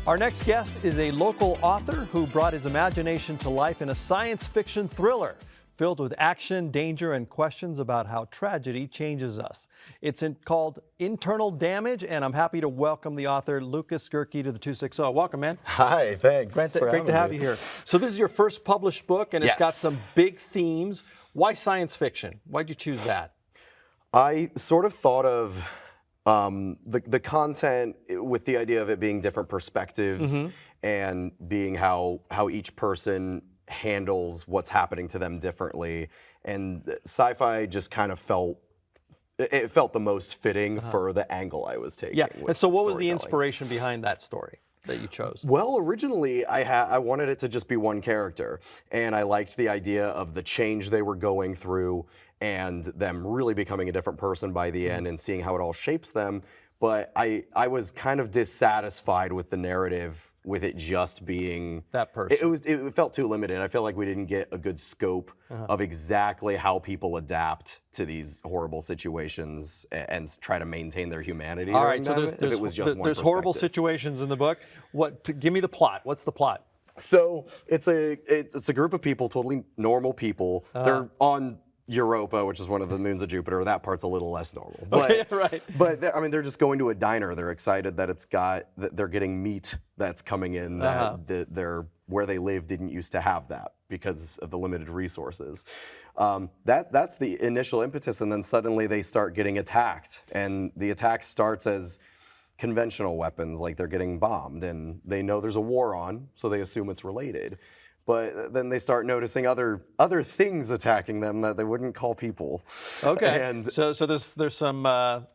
Our next guest is a local author who brought his imagination to life in a science fiction thriller filled with action, danger, and questions about how tragedy changes us. It's called Internal Damage, and I'm happy to welcome the author, Lucas Gerke, to the 260. Welcome, man. Hi, thanks. Great to have you here. So this is your first published book, and it's got some big themes. Why science fiction? Why'd you choose that? I sort of thought of the content with the idea of it being different perspectives and being how each person handles what's happening to them differently. And sci-fi just kind of felt the most fitting for the angle I was taking. Yeah, and so what was the inspiration behind that story that you chose? Well, originally I wanted it to just be one character, and I liked the idea of the change they were going through and them really becoming a different person by the end and seeing how it all shapes them. But I was kind of dissatisfied with the narrative, with it just being that person. It felt too limited. I feel like we didn't get a good scope of exactly how people adapt to these horrible situations and try to maintain their humanity. All right, so there's horrible situations in the book. Give me the plot. What's the plot? So it's a group of people, totally normal people. They're on Europa, which is one of the moons of Jupiter. That part's a little less normal. But, right. But I mean, they're just going to a diner. They're excited that they're getting meat that's coming in that where they live didn't used to have that because of the limited resources. That's the initial impetus, and then suddenly they start getting attacked, and the attack starts as conventional weapons, like they're getting bombed, and they know there's a war on, so they assume it's related. But then they start noticing other things attacking them that they wouldn't call people. Okay. And so there's some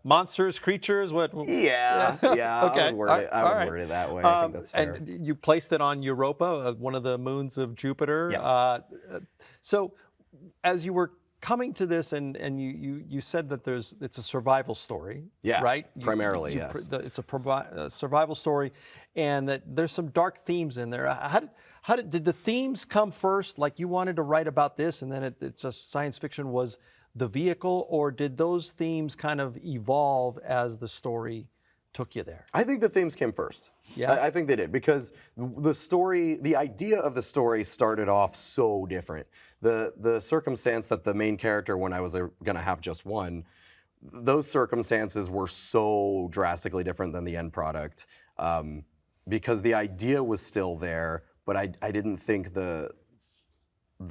monsters, creatures. What? Yeah. Okay. I would word it that way. I think that's fair. And you placed it on Europa, one of the moons of Jupiter. Yes. So as you were coming to this, and you said that it's a survival story. Yeah. Right. Primarily, yes. It's a survival story, and that there's some dark themes in there. How did the themes come first? Like you wanted to write about this, and then it's just science fiction was the vehicle, or did those themes kind of evolve as the story took you there? I think the themes came first. Yeah, I think they did, because the idea of the story started off so different. The circumstance that the main character, when I was going to have just one, those circumstances were so drastically different than the end product, because the idea was still there, but I didn't think the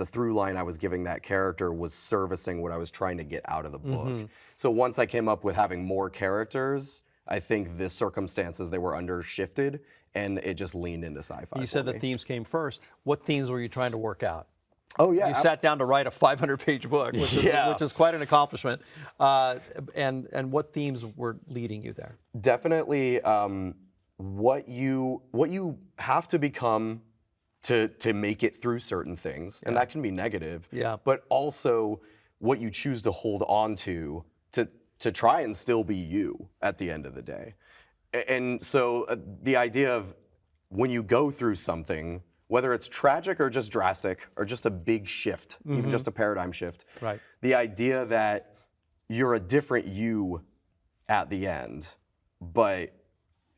through line I was giving that character was servicing what I was trying to get out of the book. So once I came up with having more characters, I think the circumstances they were under shifted, and it just leaned into sci-fi. You said the themes came first. What themes were you trying to work out? Oh yeah, you sat down to write a 500-page book, which is quite an accomplishment. And what themes were leading you there? Definitely what you have to become to make it through certain things, and that can be negative. Yeah. But also what you choose to hold on to try and still be you at the end of the day. And so the idea of when you go through something, whether it's tragic or just drastic or just a big shift, even just a paradigm shift, right. The idea that you're a different you at the end, but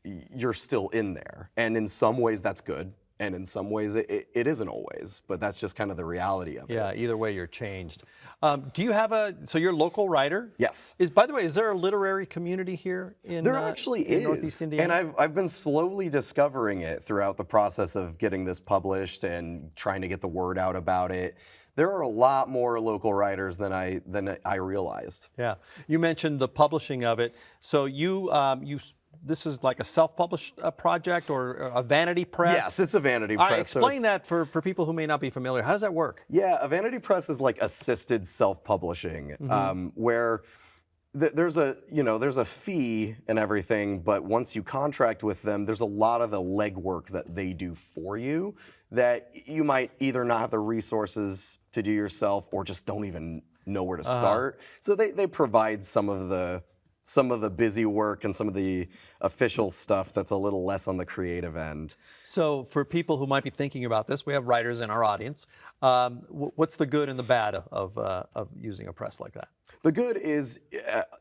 you're still in there. And in some ways that's good. And in some ways, it isn't always, but that's just kind of the reality of it. Yeah, either way, you're changed. Do you have so you're a local writer? Yes. By the way, is there a literary community here in There actually is. Northeast Indiana? And I've been slowly discovering it throughout the process of getting this published and trying to get the word out about it. There are a lot more local writers than I realized. Yeah. You mentioned the publishing of it. So this is like a self-published project or a vanity press? Yes, it's a vanity press. press. Right, explain that for people who may not be familiar. How does that work? Yeah, a vanity press is like assisted self-publishing, where there's a fee and everything, but once you contract with them, there's a lot of the legwork that they do for you that you might either not have the resources to do yourself or just don't even know where to start. So they provide some of the busy work and some of the official stuff that's a little less on the creative end. So for people who might be thinking about this, we have writers in our audience. What's the good and the bad of using a press like that? The good is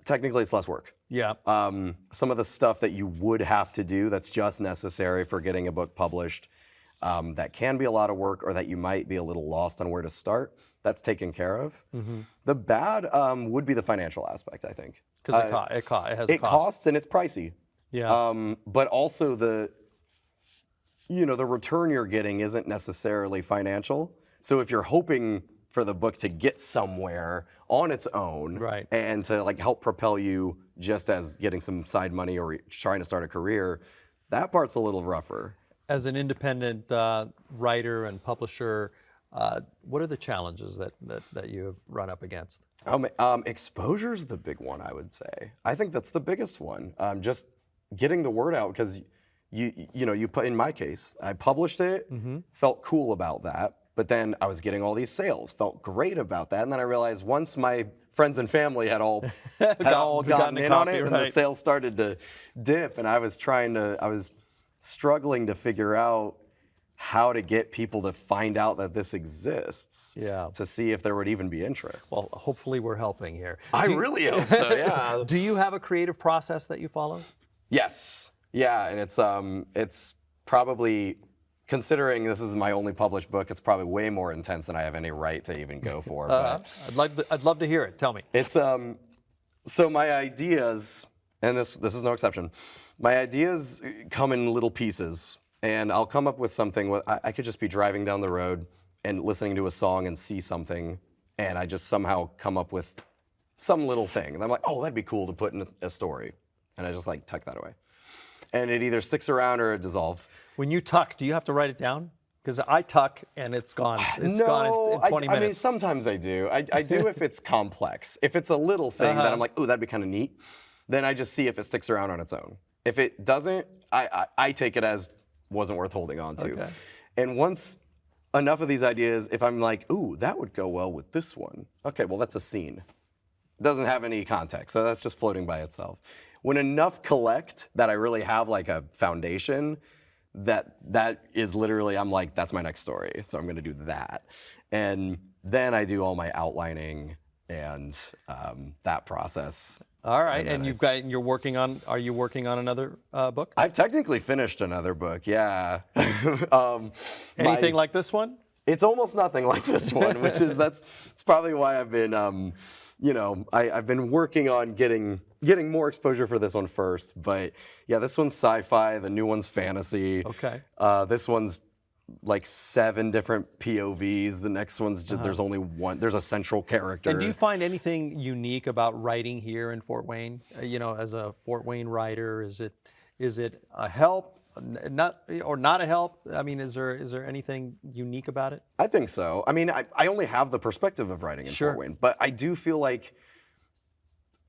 technically it's less work. Yeah. Some of the stuff that you would have to do that's just necessary for getting a book published, that can be a lot of work, or that you might be a little lost on where to start, that's taken care of. The bad would be the financial aspect, I think. Because it has a It cost. costs and it's pricey. Yeah. But also the return you're getting isn't necessarily financial. So if you're hoping for the book to get somewhere on its own, Right. and to like help propel you just as getting some side money or trying to start a career, that part's a little rougher. As an independent writer and publisher, what are the challenges that you have run up against? Exposure's the big one, I would say. I think that's the biggest one. Just getting the word out, because you put, in my case, I published it, felt cool about that, but then I was getting all these sales, felt great about that, and then I realized once my friends and family had all gotten in on it, and the sales started to dip, and I was struggling to figure out how to get people to find out that this exists, to see if there would even be interest. Well, hopefully we're helping here. I really hope so, yeah. Do you have a creative process that you follow? Yes, yeah, and it's probably, considering this is my only published book, it's probably way more intense than I have any right to even go for. But I'd love to hear it. Tell me. it's so my ideas, and this is no exception. My ideas come in little pieces, and I'll come up with something. I could just be driving down the road and listening to a song and see something, and I just somehow come up with some little thing, and I'm like, oh, that'd be cool to put in a story, and I just like tuck that away, and it either sticks around or it dissolves. When you tuck, do you have to write it down? Because I tuck and it's gone. It's gone in 20 minutes. I mean, sometimes I do. I do if it's complex. If it's a little thing that I'm like, ooh, that'd be kind of neat, then I just see if it sticks around on its own. If it doesn't, I take it as wasn't worth holding on to. Okay. And once enough of these ideas, if I'm like, ooh, that would go well with this one. Okay, well, that's a scene. It doesn't have any context, so that's just floating by itself. When enough collect that I really have like a foundation, that is literally, I'm like, that's my next story, so I'm gonna do that. And then I do all my outlining and that process. All right, and you're working on, are you working on another book? I've technically finished another book, yeah. Anything like this one? It's almost nothing like this one, which is, that's probably why I've been, I've been working on getting more exposure for this one first. But yeah, this one's sci-fi, the new one's fantasy. Okay. This one's like 7 different POVs. The next one's just, there's only one, there's a central character. And do you find anything unique about writing here in Fort Wayne? As a Fort Wayne writer, is it a help? Not a help? I mean, is there anything unique about it? I think so. I mean, I only have the perspective of writing in Fort Wayne, but I do feel like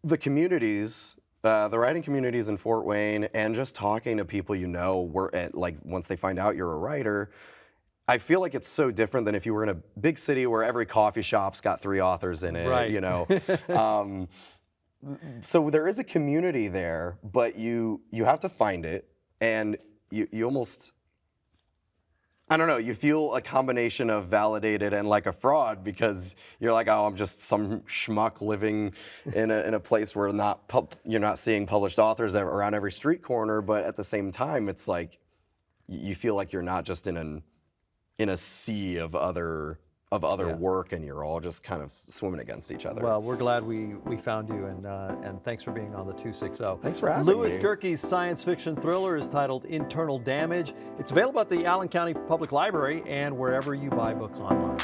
the communities, the writing communities in Fort Wayne, and just talking to people like once they find out you're a writer, I feel like it's so different than if you were in a big city where every coffee shop's got 3 authors in it, right. So there is a community there, but you have to find it, and you almost, I don't know, you feel a combination of validated and like a fraud, because you're like, oh, I'm just some schmuck living in a place where you're not seeing published authors around every street corner, but at the same time, it's like you feel like you're not just in a sea of other work, and you're all just kind of swimming against each other. Well, we're glad we found you, and thanks for being on the 260. Thanks for having Louis me. Gerke's science fiction thriller is titled Internal Damage. It's available at the Allen County Public Library and wherever you buy books online.